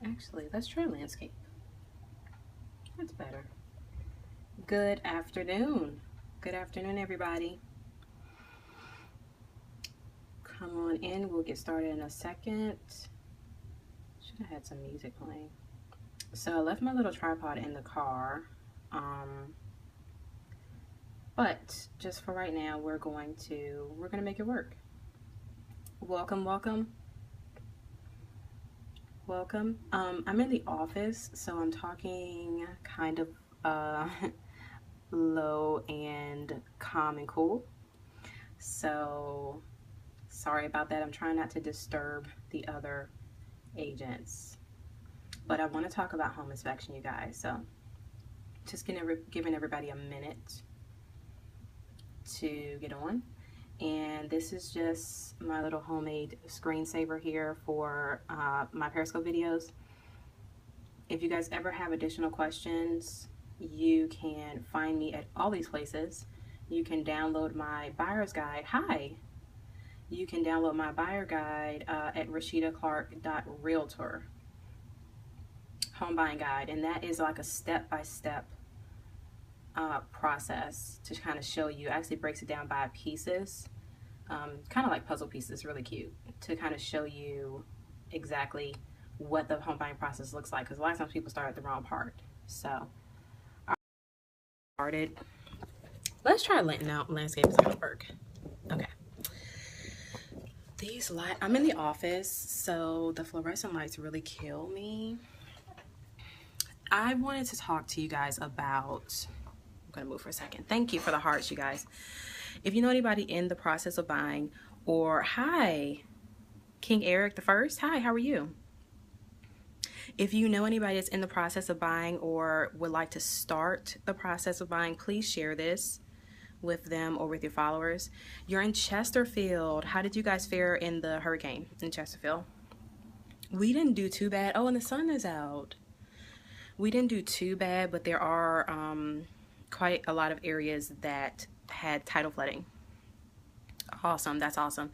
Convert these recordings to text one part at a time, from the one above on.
Actually, let's try landscape. That's better. Good afternoon. Good afternoon, everybody. Come on in. We'll get started in a second. Should have had some music playing. So I left my little tripod in the car. But just for right now, we're gonna make it work. Welcome. I'm in the office, so I'm talking kind of low and calm and cool. So sorry about that. I'm trying not to disturb the other agents. But I want to talk about home inspection, you guys. So just giving everybody a minute to get on. And this is just my little homemade screensaver here for my Periscope videos. If you guys ever have additional questions, you can find me at all these places. You can download my buyer's guide. You can download my buyer guide at rashidaclark.realtor, home buying guide, and that is like a step-by-step process to kind of show you. Actually breaks it down by pieces, kind of like puzzle pieces, really cute, to kind of show you exactly what the home buying process looks like, because a lot of times people start at the wrong part. So I started. Let's try landscape is gonna work. Okay. These lights, I'm in the office, so the fluorescent lights really kill me. I wanted to talk to you guys about, I'm gonna move for a second. Thank you for the hearts, you guys. If you know anybody in the process of buying, or hi, King Eric the First, hi, how are you? If you know anybody that's in the process of buying or would like to start the process of buying, please share this with them or with your followers. You're in Chesterfield. How did you guys fare in the hurricane in Chesterfield? We didn't do too bad. Oh, and the sun is out. We didn't do too bad, but there are quite a lot of areas that had tidal flooding. Awesome. That's awesome.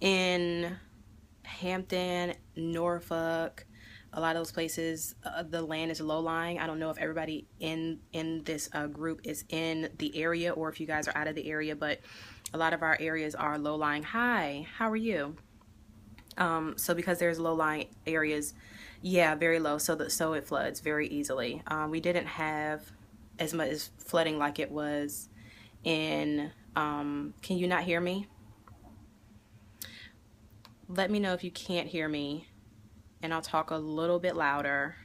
In Hampton, Norfolk, a lot of those places, the land is low-lying. I don't know if everybody in this group is in the area or if you guys are out of the area, but a lot of our areas are low-lying. Hi, how are you? So because there's low-lying areas, yeah, very low, so it floods very easily. We didn't have as much as flooding like it was in, can you not hear me? Let me know if you can't hear me, and I'll talk a little bit louder.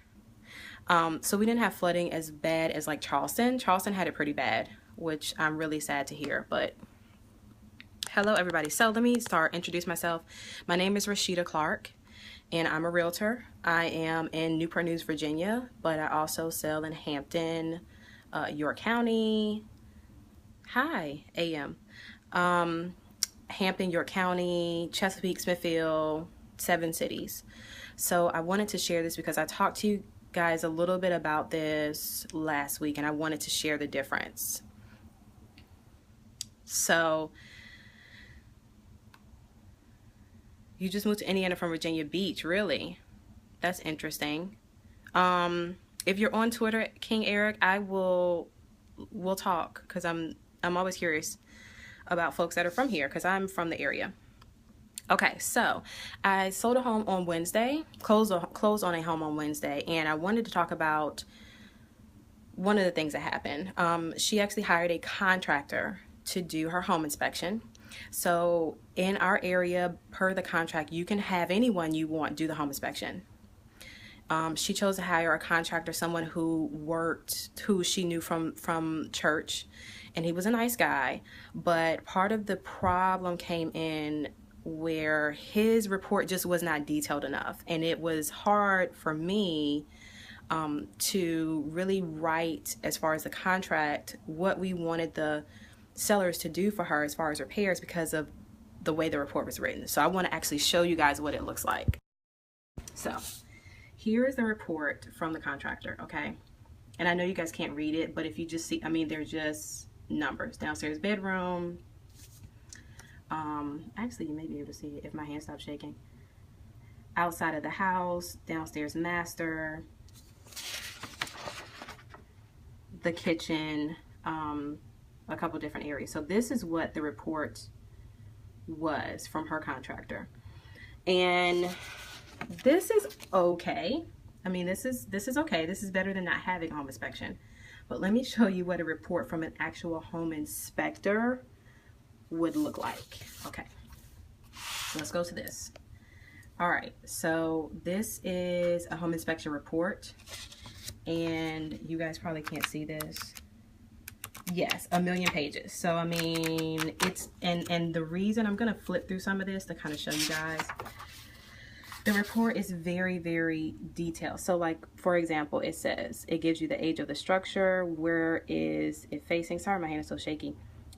So we didn't have flooding as bad as like Charleston. Charleston had it pretty bad, which I'm really sad to hear, but hello everybody. So let me introduce myself. My name is Rashida Clark, and I'm a realtor. I am in Newport News, Virginia, but I also sell in Hampton, York County. Hi, AM. Hampton, York County, Chesapeake, Smithfield, 7 cities. So I wanted to share this because I talked to you guys a little bit about this last week, and I wanted to share the difference. So you just moved to Indiana from Virginia Beach, really? That's interesting. If you're on Twitter, King Eric, we'll talk, because I'm always curious about folks that are from here, because I'm from the area. Okay, so I sold a home on Wednesday, closed on a home on Wednesday, and I wanted to talk about one of the things that happened. She actually hired a contractor to do her home inspection. So in our area, per the contract, you can have anyone you want do the home inspection. She chose to hire a contractor, someone who she knew from church, and he was a nice guy. But part of the problem came in where his report just was not detailed enough, and it was hard for me to really write, as far as the contract, what we wanted the sellers to do for her as far as repairs, because of the way the report was written. So I want to actually show you guys what it looks like. So here is the report from the contractor, okay? And I know you guys can't read it, but if you just see, I mean, they're just numbers. Downstairs bedroom, Actually, you may be able to see it if my hand stops shaking. Outside of the house, downstairs master, the kitchen, a couple different areas. So this is what the report was from her contractor. And this is okay. I mean, this is okay. This is better than not having a home inspection. But let me show you what a report from an actual home inspector would look like. Okay, so let's go to this. All right, so this is a home inspection report, and you guys probably can't see this. Yes, 1,000,000 pages. So I mean, it's and the reason I'm gonna flip through some of this to kind of show you guys. The report is very, very detailed. So like, for example, it says, it gives you the age of the structure, where is it facing? Sorry, my hand is so shaky.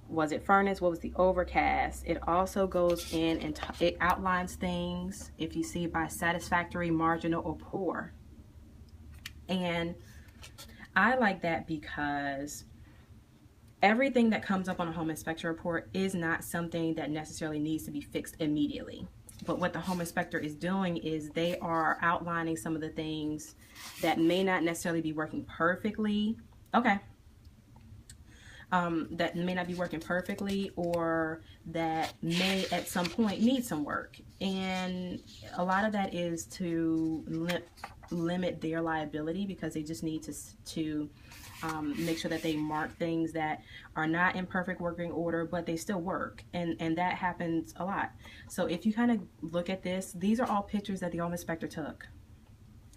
Was it furnace? What was the overcast? It also goes in and it outlines things, if you see, by satisfactory, marginal, or poor. And I like that because everything that comes up on a home inspection report is not something that necessarily needs to be fixed immediately. But what the home inspector is doing is they are outlining some of the things that may not necessarily be working perfectly. Okay. That may not be working perfectly, or that may at some point need some work. And a lot of that is to limit their liability, because they just need to make sure that they mark things that are not in perfect working order, but they still work. And that happens a lot. So if you kind of look at this, these are all pictures that the home inspector took.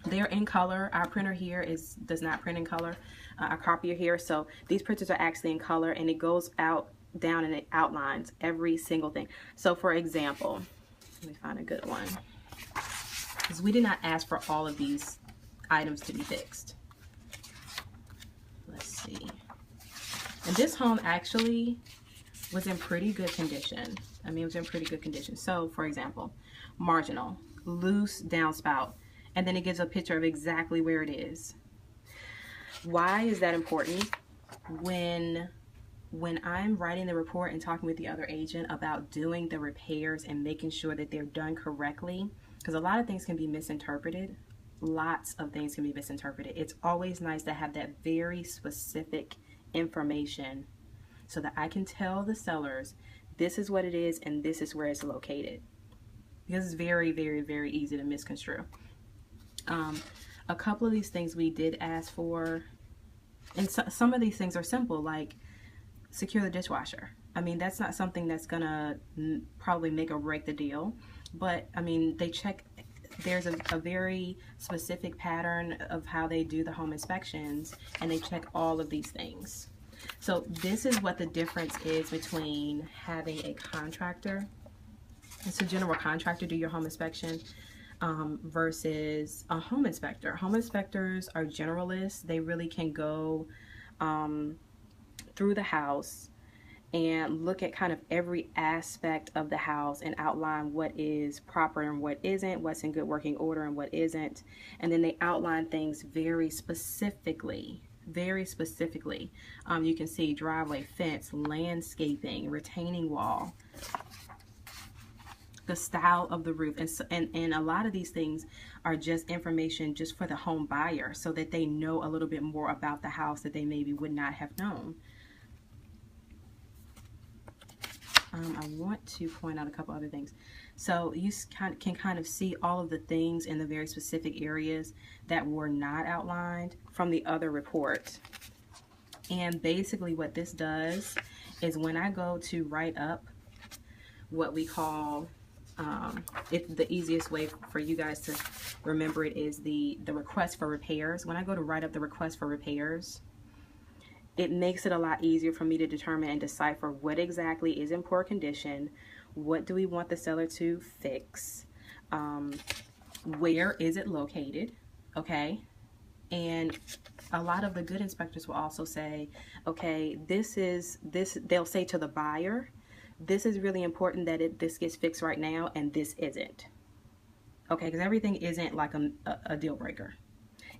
They're in color. Our printer here does not print in color. Our copier here. So these pictures are actually in color, and it goes down and it outlines every single thing. So for example, let me find a good one, because we did not ask for all of these items to be fixed. Let's see. And this home actually was in pretty good condition. I mean, it was in pretty good condition. So for example, marginal, loose downspout. And then it gives a picture of exactly where it is. Why is that important? When I'm writing the report and talking with the other agent about doing the repairs and making sure that they're done correctly, because a lot of things can be misinterpreted. Lots of things can be misinterpreted. It's always nice to have that very specific information so that I can tell the sellers, this is what it is and this is where it's located. Because it's very, very, very easy to misconstrue. A couple of these things we did ask for, and some of these things are simple, like secure the dishwasher. I mean, that's not something that's gonna probably make or break the deal, but I mean, they check, there's a very specific pattern of how they do the home inspections, and they check all of these things. So this is what the difference is between having a contractor, it's a general contractor, do your home inspection, versus a home inspector. Home inspectors are generalists. They really can go through the house and look at kind of every aspect of the house and outline what is proper and what isn't, what's in good working order and what isn't. And then they outline things very specifically. Very specifically. You can see driveway, fence, landscaping, retaining wall, the style of the roof, and a lot of these things are just information just for the home buyer, so that they know a little bit more about the house that they maybe would not have known. I want to point out a couple other things. So you can kind of see all of the things in the very specific areas that were not outlined from the other report. And basically what this does is, when I go to write up what we call, the easiest way for you guys to remember it is the request for repairs. When I go to write up the request for repairs, it makes it a lot easier for me to determine and decipher what exactly is in poor condition, what do we want the seller to fix, where is it located, okay? And a lot of the good inspectors will also say, okay, they'll say to the buyer, this is really important that this gets fixed right now, and this isn't. Okay, because everything isn't like a deal breaker.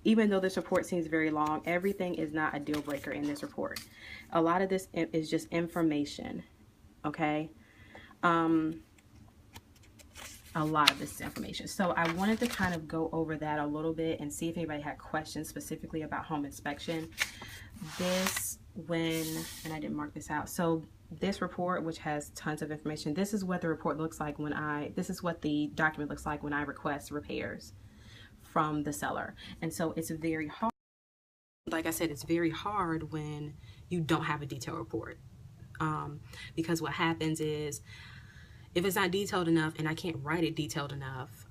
Even though this report seems very long, everything is not a deal breaker in this report. A lot of this is just information, okay? A lot of this information. So I wanted to kind of go over that a little bit and see if anybody had questions specifically about home inspection. And I didn't mark this out. So this report, which has tons of information, this is what the report looks like this is what the document looks like when I request repairs from the seller. And so it's very hard. Like I said, it's very hard when you don't have a detailed report. Because what happens is, if it's not detailed enough and I can't write it detailed enough,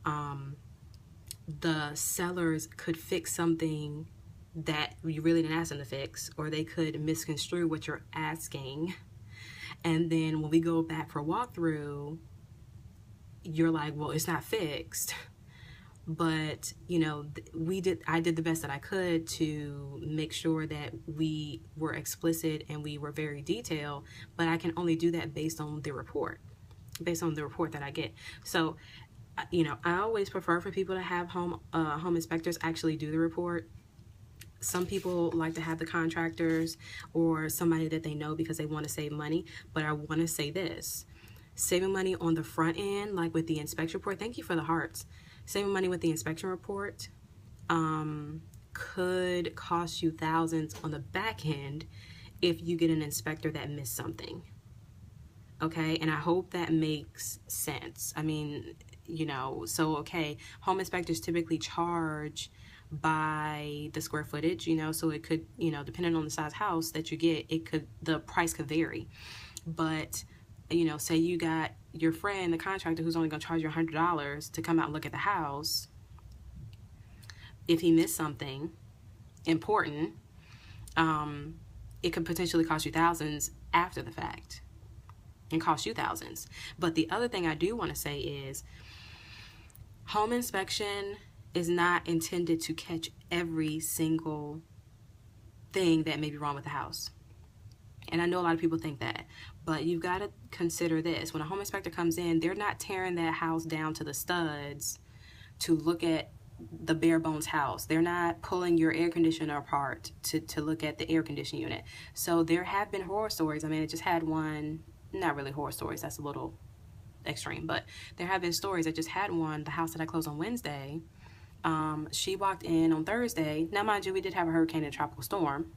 the sellers could fix something that you really didn't ask them to fix, or they could misconstrue what you're asking. And then when we go back for a walkthrough, you're like, well, it's not fixed. But, you know, I did the best that I could to make sure that we were explicit and we were very detailed, but I can only do that based on the report that I get. So, you know, I always prefer for people to have home inspectors actually do the report. Some people like to have the contractors or somebody that they know because they want to save money. But I want to say this, saving money on the front end, like with the inspection report, thank you for the hearts. Saving money with the inspection report could cost you thousands on the back end if you get an inspector that missed something. Okay, and I hope that makes sense. I mean, you know, so okay, home inspectors typically charge by the square footage, you know, so it could, you know, depending on the size house that you get, the price could vary. But, you know, say you got your friend, the contractor, who's only going to charge you $100 to come out and look at the house. If he missed something important, it could potentially cost you thousands after the fact. And cost you thousands. But the other thing I do want to say is, home inspection is not intended to catch every single thing that may be wrong with the house. And I know a lot of people think that, but you've got to consider this. When a home inspector comes in, they're not tearing that house down to the studs to look at the bare bones house. They're not pulling your air conditioner apart to look at the air conditioning unit. So there have been horror stories. I mean, I just had one, not really horror stories, that's a little extreme, but there have been stories. I just had one, the house that I closed on Wednesday. She walked in on Thursday. Now, mind you, we did have a hurricane and a tropical storm.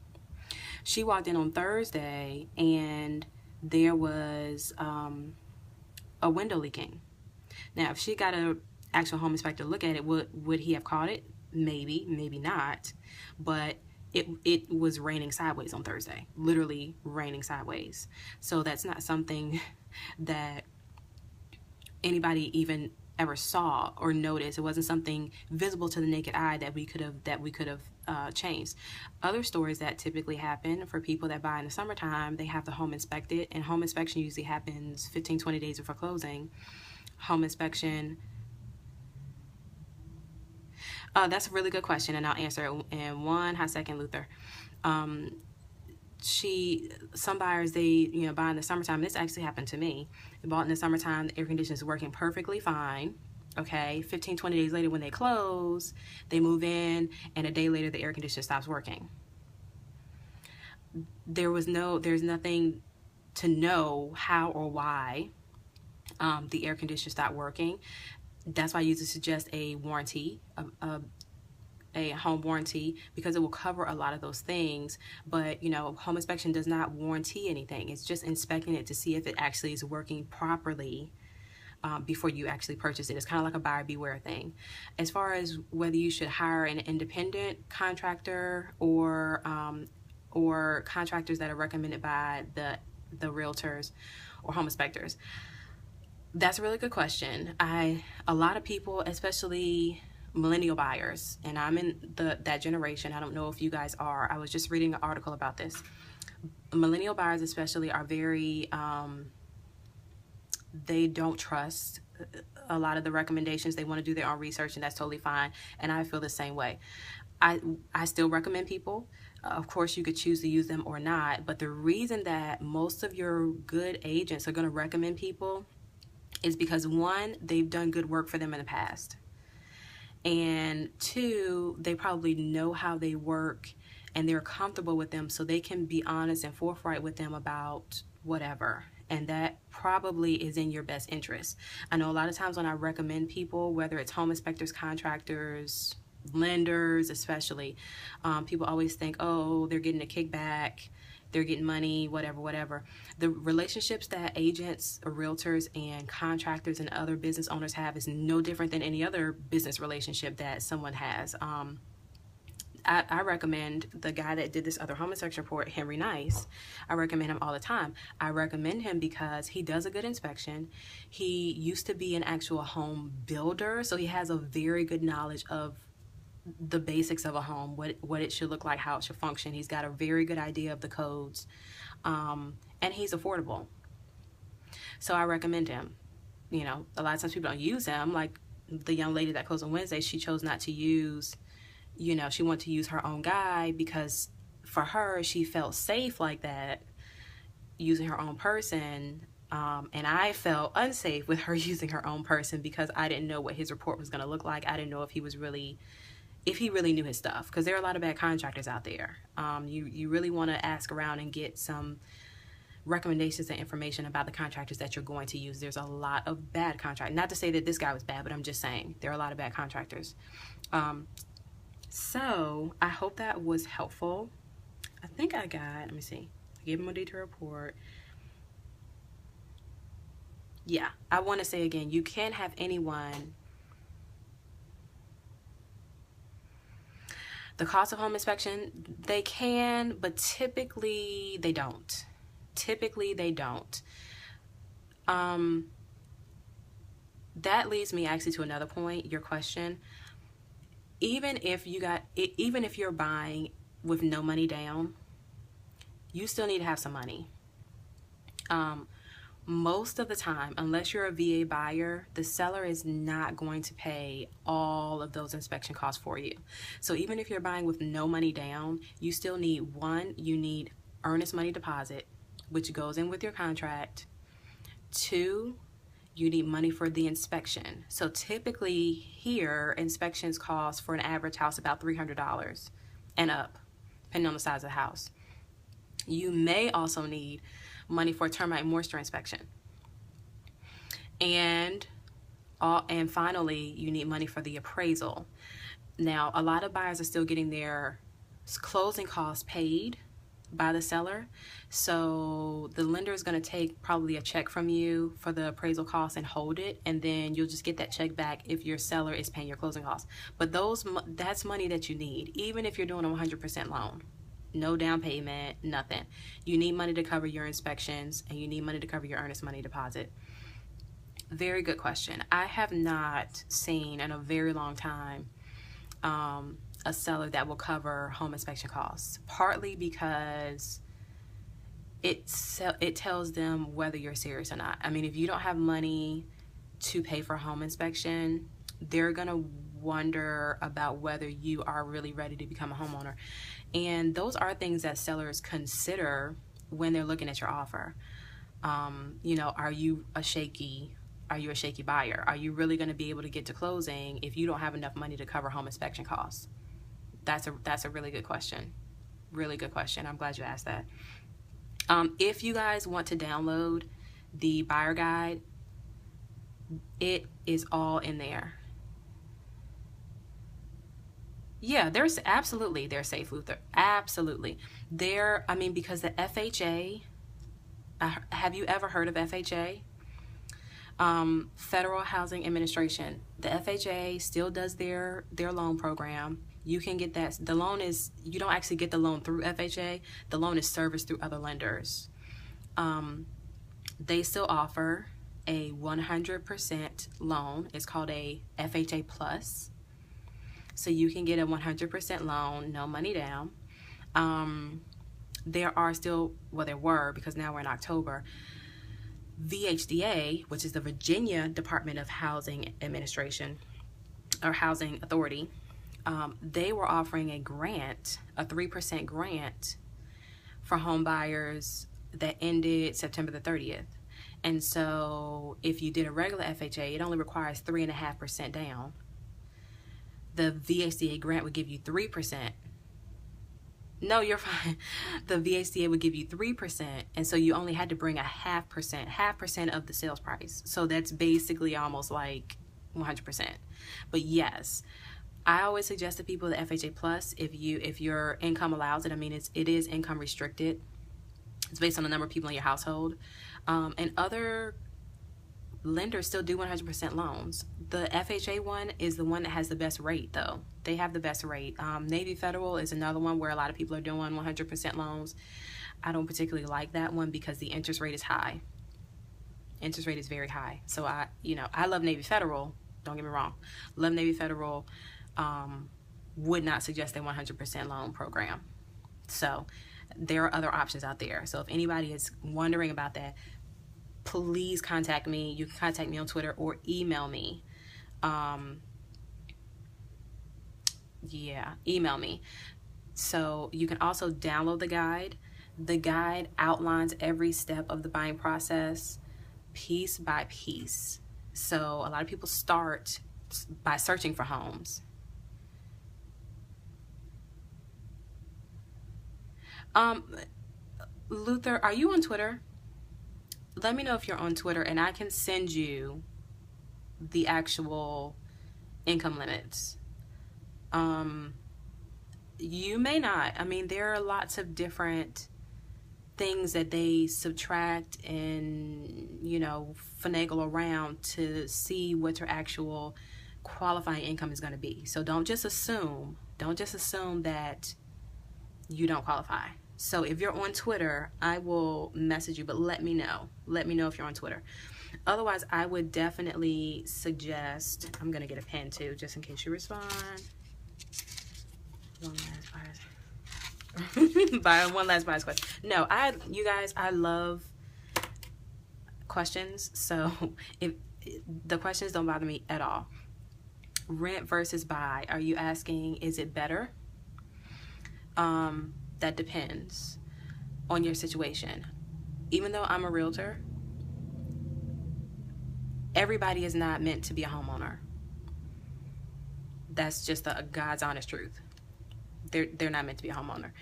She walked in on Thursday and there was a window leaking. Now, if she got an actual home inspector to look at it, would he have caught it? Maybe, maybe not. But it was raining sideways on Thursday, literally raining sideways. So that's not something that anybody even ever saw or noticed. It wasn't something visible to the naked eye that we could have changed. Other stories that typically happen for people that buy in the summertime, they have the home inspected, and home inspection usually happens 15-20 days before closing. Home inspection, that's a really good question, and I'll answer it in one hot second, Luther. Some buyers, they buy in the summertime. This actually happened to me. They bought in the summertime, the air conditioner is working perfectly fine. Okay, 15-20 days later when they close, they move in, and a day later the air conditioner stops working. There's nothing to know how or why the air conditioner stopped working. That's why I usually suggest a warranty, a home warranty, because it will cover a lot of those things. But home inspection does not warranty anything. It's just inspecting it to see if it actually is working properly before you actually purchase it. It's kind of like a buyer beware thing. As far as whether you should hire an independent contractor or contractors that are recommended by the realtors or home inspectors, that's a really good question. A lot of people, especially millennial buyers, and I'm in that generation. I don't know if you guys are. I was just reading an article about this. Millennial buyers especially are very, they don't trust a lot of the recommendations. They want to do their own research, and that's totally fine. And I feel the same way. I still recommend people. Of course, you could choose to use them or not. But the reason that most of your good agents are going to recommend people is because, one, they've done good work for them in the past. And two, they probably know how they work and they're comfortable with them, so they can be honest and forthright with them about whatever. And that probably is in your best interest. I know a lot of times when I recommend people, whether it's home inspectors, contractors, lenders especially, people always think, oh, they're getting a kickback, they're getting money, whatever. The relationships that agents or realtors and contractors and other business owners have is no different than any other business relationship that someone has. I recommend the guy that did this other home inspection report, Henry Nice. I recommend him all the time. I recommend him because he does a good inspection. He used to be an actual home builder, so he has a very good knowledge of the basics of a home, what it should look like, how it should function. He's got a very good idea of the codes, and he's affordable. So I recommend him. You know, a lot of times people don't use him. Like the young lady that closed on Wednesday, she chose not to use, you know, she wanted to use her own guy because for her, she felt safe like that, using her own person. And I felt unsafe with her using her own person because I didn't know what his report was going to look like. I didn't know if he really knew his stuff, because there are a lot of bad contractors out there. You really want to ask around and get some recommendations and information about the contractors that you're going to use. There's a lot of bad contractors. Not to say that this guy was bad, but I'm just saying there are a lot of bad contractors. So I hope that was helpful. I think I got, let me see. I gave him a detailed report. Yeah, I want to say again, you can't have anyone. The cost of home inspection, they can, but typically they don't. Typically they don't. That leads me actually to another point, your question. Even if you're buying with no money down, you still need to have some money. Most of the time, unless you're a VA buyer, the seller is not going to pay all of those inspection costs for you. So even if you're buying with no money down, you still need, one, you need earnest money deposit, which goes in with your contract. Two, you need money for the inspection. So typically here, inspections cost for an average house about $300 and up, depending on the size of the house. You may also need money for a termite moisture inspection. And finally, you need money for the appraisal. Now, a lot of buyers are still getting their closing costs paid by the seller. So the lender is going to take probably a check from you for the appraisal costs and hold it, and then you'll just get that check back if your seller is paying your closing costs. But that's money that you need, even if you're doing a 100% loan. No down payment, nothing. You need money to cover your inspections, and you need money to cover your earnest money deposit. Very good question. I have not seen in a very long time a seller that will cover home inspection costs, partly because it tells them whether you're serious or not. I mean, if you don't have money to pay for a home inspection, they're gonna wonder about whether you are really ready to become a homeowner. And those are things that sellers consider when they're looking at your offer. You know, are you a shaky buyer? Are you really going to be able to get to closing if you don't have enough money to cover home inspection costs? That's a really good question. Really good question. I'm glad you asked that. If you guys want to download the buyer guide, it is all in there. Yeah, they're safe, Luther. Absolutely. I mean, because the FHA, have you ever heard of FHA? Federal Housing Administration. The FHA still does their loan program. You can get that. The loan is, you don't actually get the loan through FHA. The loan is serviced through other lenders. They still offer a 100% loan. It's called a FHA Plus. So you can get a 100% loan, no money down. There are still, well, there were, because now we're in October, VHDA, which is the Virginia Department of Housing Administration or Housing Authority. They were offering a grant, a 3% grant for home buyers that ended September the 30th. And so if you did a regular FHA, it only requires 3.5% down. The VHDA grant would give you 3%. No, you're fine. The VHCA would give you 3%, and so you only had to bring a half percent of the sales price. So that's basically almost like 100%. But yes, I always suggest to people the FHA Plus if your income allows it. I mean, it is income restricted. It's based on the number of people in your household, and other lenders still do 100% loans. The FHA one is the one that has the best rate, though. They have the best rate. Navy Federal is another one where a lot of people are doing 100% loans. I don't particularly like that one because the interest rate is high. Interest rate is very high. So I love Navy Federal. Don't get me wrong. Love Navy Federal. Would not suggest a 100% loan program. So there are other options out there. So if anybody is wondering about that, please contact me. You can contact me on Twitter or email me. Email me. So you can also download the guide. The guide outlines every step of the buying process, piece by piece. So a lot of people start by searching for homes. Luther, are you on Twitter? Let me know if you're on Twitter and I can send you the actual income limits. You may not. I mean, there are lots of different things that they subtract and, finagle around to see what your actual qualifying income is going to be. So don't just assume that you don't qualify. So if you're on Twitter, I will message you, but let me know. Let me know if you're on Twitter. Otherwise, I would definitely suggest, I'm going to get a pen too, just in case you respond. One last bias question. No, you guys, I love questions. So if the questions don't bother me at all. Rent versus buy. Are you asking, is it better? That depends on your situation. Even though I'm a realtor, everybody is not meant to be a homeowner. That's just a God's honest truth. They're not meant to be a homeowner.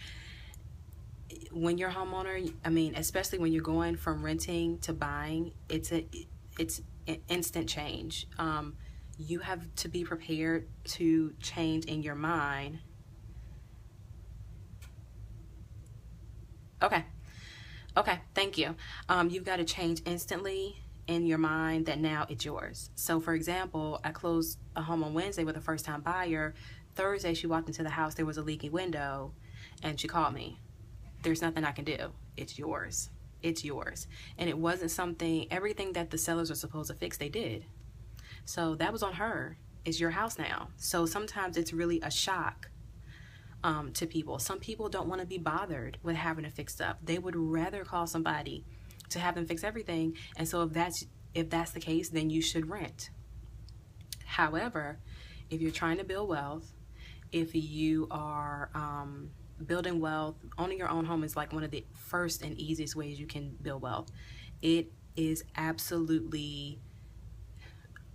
When you're a homeowner, I mean, especially when you're going from renting to buying, it's an instant change. You have to be prepared to change in your mind. Okay, thank you. You've got to change instantly in your mind that now it's yours. So for example, I closed a home on Wednesday with a first-time buyer. Thursday, she walked into the house, there was a leaky window, and she called me. There's nothing I can do. It's yours. It's yours. And it wasn't everything that the sellers were supposed to fix, they did. So that was on her. It's your house now. So sometimes it's really a shock to people. Some people don't want to be bothered with having to fix stuff. They would rather call somebody to have them fix everything. And so if that's the case, then you should rent. However, if you're trying to build wealth, if you are building wealth, owning your own home is like one of the first and easiest ways you can build wealth. It is absolutely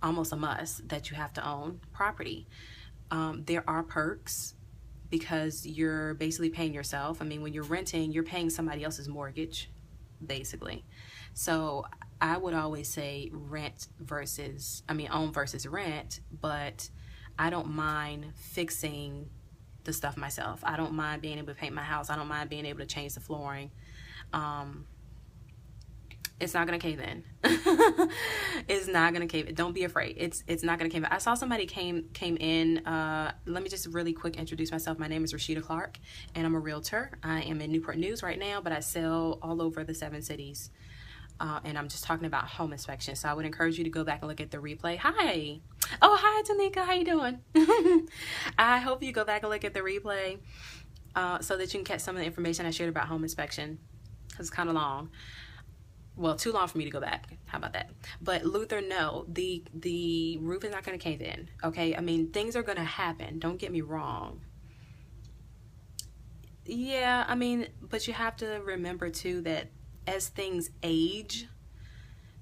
almost a must that you have to own property. There are perks because you're basically paying yourself. I mean, when you're renting, you're paying somebody else's mortgage, basically. So I would always say own versus rent, but I don't mind fixing the stuff myself. I don't mind being able to paint my house. I don't mind being able to change the flooring. It's not gonna cave in. It's not gonna cave in. Don't be afraid. It's not gonna cave in. I saw somebody came in. Let me just really quick introduce myself. My name is Rashida Clark, and I'm a realtor. I am in Newport News right now, but I sell all over the 7 cities. And I'm just talking about home inspection. So I would encourage you to go back and look at the replay. Hi. Oh, hi, Tanika. How you doing? I hope you go back and look at the replay so that you can catch some of the information I shared about home inspection, because it's kind of long. Well, too long for me to go back. How about that? But Luther, no, the roof is not going to cave in, okay? I mean, things are going to happen. Don't get me wrong. Yeah, I mean, but you have to remember, too, that as things age,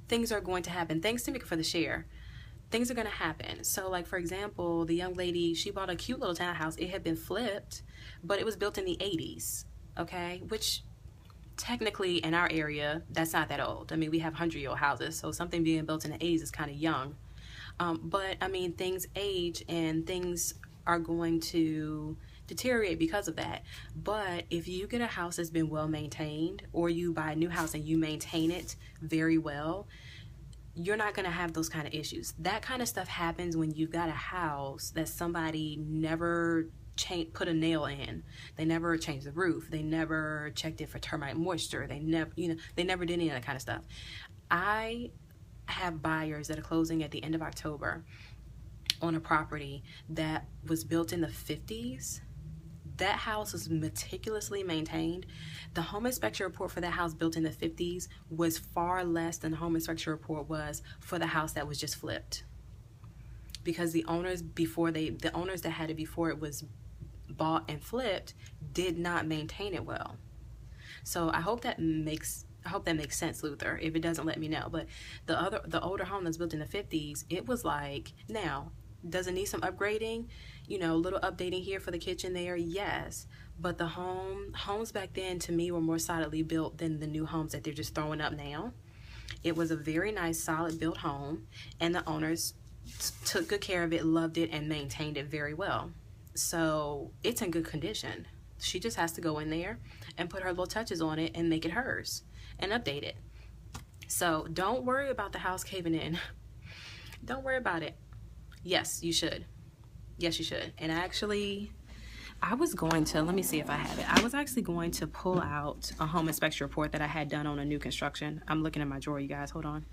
things are going to happen. Thanks, Tamika, for the share. things are going to happen. So like, for example, the young lady, she bought a cute little townhouse. It had been flipped, but it was built in the 80s, okay? Which technically in our area, that's not that old. I mean, we have 100-year-old houses, so something being built in the 80s is kind of young. But I mean, things age and things are going to deteriorate because of that. But if you get a house that's been well maintained, or you buy a new house and you maintain it very well, you're not going to have those kind of issues. That kind of stuff happens when you've got a house that somebody never put a nail in. They never changed the roof. They never checked it for termite moisture. They never, they never did any of that kind of stuff. I have buyers that are closing at the end of October on a property that was built in the 50s. That house was meticulously maintained. The home inspection report for that house built in the 50s was far less than the home inspection report was for the house that was just flipped. Because the owners that had it before it was bought and flipped did not maintain it well. So I hope that makes sense, Luther. If it doesn't, let me know. But the older home that's built in the 50s, it was like, now, does it need some upgrading? A little updating here for the kitchen there, yes. But the homes back then, to me, were more solidly built than the new homes that they're just throwing up now. It was a very nice, solid built home, and the owners took good care of it, loved it, and maintained it very well. So it's in good condition. She just has to go in there and put her little touches on it and make it hers and update it. So don't worry about the house caving in. Don't worry about it. Yes, you should. Yes, you should. And actually, I was going to, let me see if I have it. I was actually going to pull out a home inspection report that I had done on a new construction. I'm looking at my drawer, you guys. Hold on.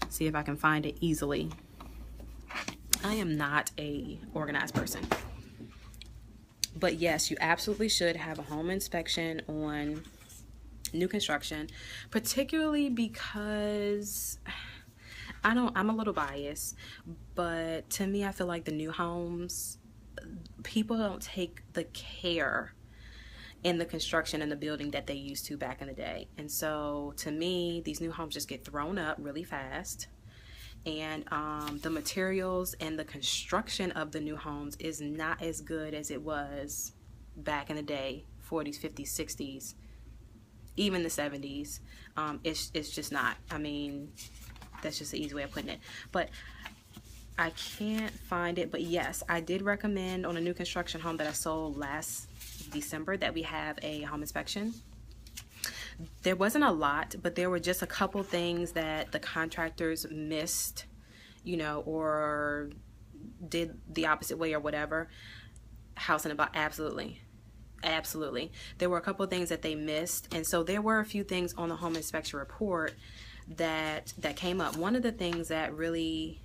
See if I can find it easily. I am not a organized person. But yes, you absolutely should have a home inspection on new construction, particularly because I'm a little biased, but to me, I feel like the new homes, people don't take the care in the construction and the building that they used to back in the day. And so to me, these new homes just get thrown up really fast. And the materials and the construction of the new homes is not as good as it was back in the day, 40s, 50s, 60s, even the 70s. It's just not. I mean, that's just the easy way of putting it. But I can't find it. But yes, I did recommend on a new construction home that I sold last December that we have a home inspection. There wasn't a lot, but there were just a couple things that the contractors missed, or did the opposite way or whatever. House and about, absolutely. There were a couple things that they missed, and so there were a few things on the home inspection report that came up. One of the things that really,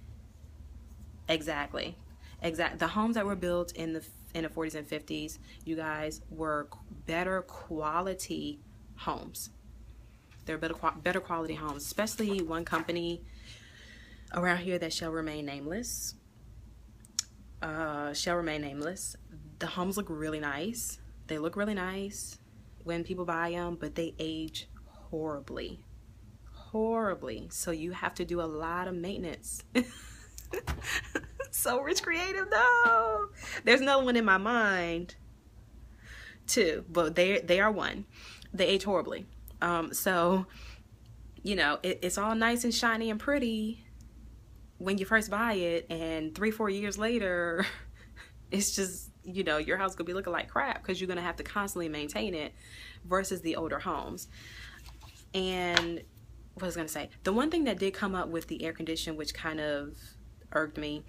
the homes that were built in the 40s and 50s, you guys, were better quality homes. They're better quality homes, especially one company around here that shall remain nameless. The homes look really nice. They look really nice when people buy them, but they age horribly. So you have to do a lot of maintenance. So Rich Creative, no. There's another one in my mind too, but they are one. They age horribly. So, it's all nice and shiny and pretty when you first buy it, and 3-4 years later, it's just, your house could be looking like crap because you're going to have to constantly maintain it versus the older homes. And what was I going to say? The one thing that did come up with the air condition, which kind of irked me,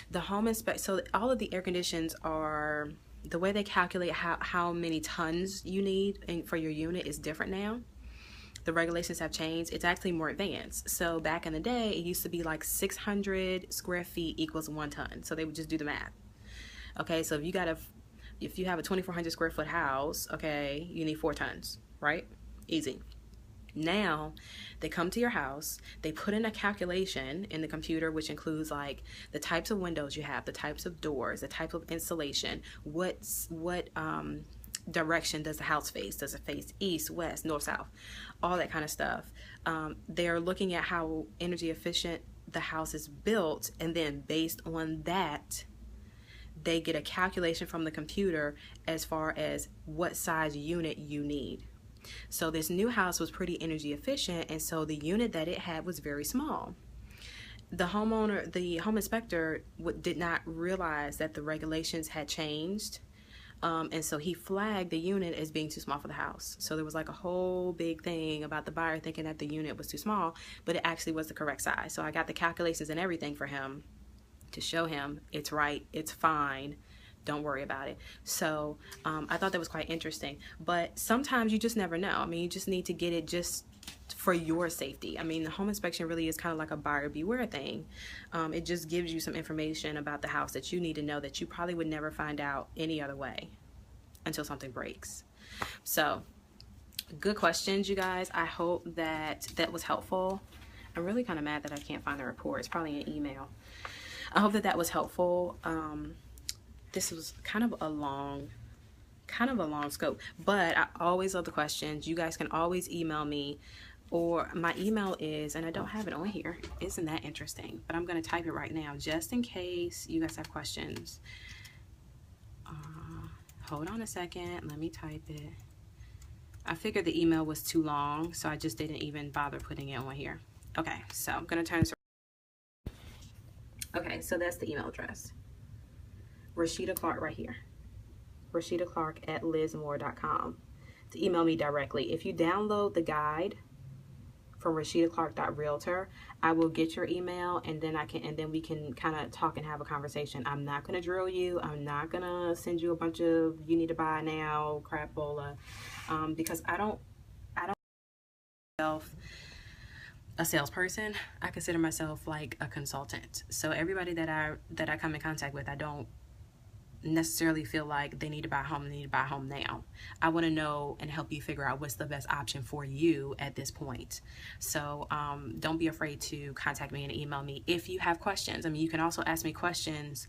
the home inspection, so all of the air conditions are, the way they calculate how many tons you need for your unit is different now. The regulations have changed. It's actually more advanced. So back in the day, it used to be like 600 square feet equals 1 ton. So they would just do the math. Okay, so if you have a 2,400 square foot house, okay, you need 4 tons, right? Easy. Now they come to your house, they put in a calculation in the computer, which includes like the types of windows you have, the types of doors, the type of insulation, what direction does the house face? Does it face east, west, north, south? All that kind of stuff. They're looking at how energy efficient the house is built, and then based on that, they get a calculation from the computer as far as what size unit you need. So this new house was pretty energy efficient, and so the unit that it had was very small. The homeowner, the home inspector, did not realize that the regulations had changed, and so he flagged the unit as being too small for the house. So there was like a whole big thing about the buyer thinking that the unit was too small, but it actually was the correct size. So I got the calculations and everything for him to show him it's right, it's fine, don't worry about it. So I thought that was quite interesting. But sometimes you just never know. I mean, you just need to get it just for your safety. I mean, the home inspection really is kind of like a buyer beware thing. It just gives you some information about the house that you need to know that you probably would never find out any other way until something breaks. So good questions, you guys. I hope that that was helpful. I'm really kind of mad that I can't find the report. It's probably an email. I hope that that was helpful. This was kind of a long scope, but I always love the questions. You guys can always email me, or my email is, and I don't have it on here. Isn't that interesting? But I'm going to type it right now just in case you guys have questions. Hold on a second. Let me type it. I figured the email was too long, so I just didn't even bother putting it on here. Okay, so I'm going to turn this. Okay, so that's the email address. Rashida Clark right here. Rashida Clark at lizmoore.com to email me directly. If you download the guide from rashidaclark.realtor, I will get your email, and then we can kind of talk and have a conversation. I'm not going to drill you. I'm not going to send you a bunch of you need to buy now crapola, because I don't myself a salesperson. I consider myself like a consultant. So everybody that I come in contact with, I don't necessarily feel like they need to buy a home, they need to buy a home now. I want to know and help you figure out what's the best option for you at this point. So don't be afraid to contact me and email me if you have questions. I mean, you can also ask me questions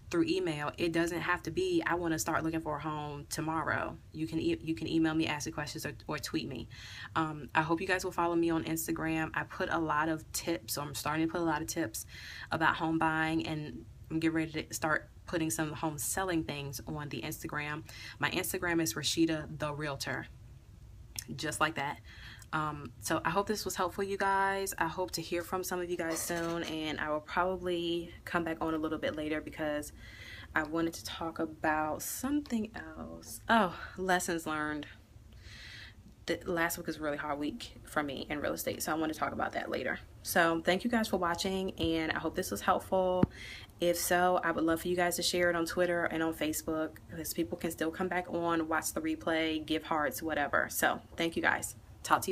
through email. It doesn't have to be, I want to start looking for a home tomorrow. You can email me, ask me questions, or tweet me. I hope you guys will follow me on Instagram. I put a lot of tips, or I'm starting to put a lot of tips about home buying, and I'm getting ready to start putting some home selling things on the Instagram. My Instagram is Rashida the Realtor, just like that. So I hope this was helpful, you guys. I hope to hear from some of you guys soon, and I will probably come back on a little bit later because I wanted to talk about something else. Oh, lessons learned. Last week was a really hard week for me in real estate, so I want to talk about that later. So thank you guys for watching, and I hope this was helpful. If so, I would love for you guys to share it on Twitter and on Facebook, because people can still come back on, watch the replay, give hearts, whatever. So thank you guys. Talk to you.